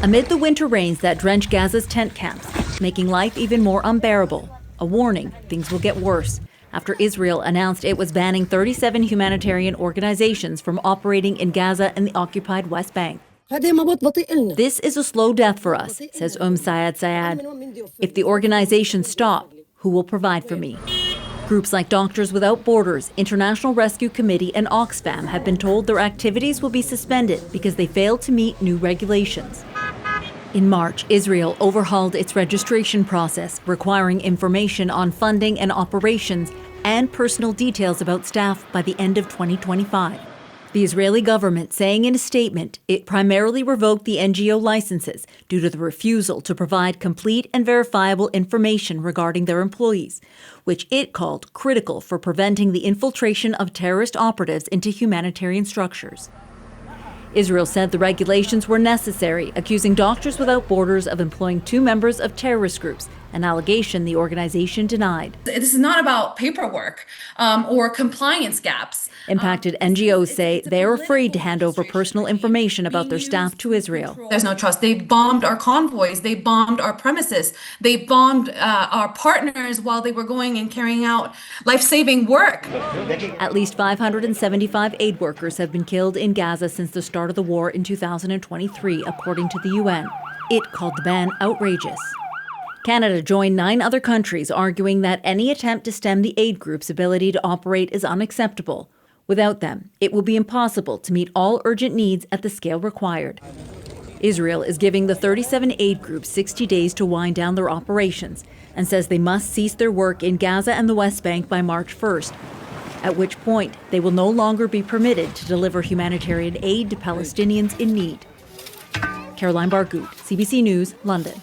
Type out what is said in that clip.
amid the winter rains that drench Gaza's tent camps, making life even more unbearable. A warning, things will get worse after Israel announced it was banning 37 humanitarian organizations from operating in Gaza and the occupied West Bank. This is a slow death for us, says Sayed Sayad. If the organizations stop, who will provide for me? Groups like Doctors Without Borders, International Rescue Committee, and Oxfam have been told their activities will be suspended because they failed to meet new regulations. In March, Israel overhauled its registration process, requiring information on funding and operations and personal details about staff by the end of 2025. The Israeli government saying in a statement it primarily revoked the NGO licenses due to the refusal to provide complete and verifiable information regarding their employees, which it called critical for preventing the infiltration of terrorist operatives into humanitarian structures. Israel said the regulations were necessary, accusing Doctors Without Borders of employing 2 members of terrorist groups, an allegation the organization denied. This is not about paperwork or compliance gaps. Impacted NGOs say they are afraid to hand over personal information about their staff to Israel. There's no trust. They bombed our convoys. They bombed our premises. They bombed our partners while they were going and carrying out life-saving work. At least 575 aid workers have been killed in Gaza since the start of the war in 2023, according to the UN. It called the ban outrageous. Canada joined 9 other countries arguing that any attempt to stem the aid group's ability to operate is unacceptable. Without them, it will be impossible to meet all urgent needs at the scale required. Israel is giving the 37 aid groups 60 days to wind down their operations and says they must cease their work in Gaza and the West Bank by March 1st, at which point they will no longer be permitted to deliver humanitarian aid to Palestinians in need. Caroline Bargout, CBC News, London.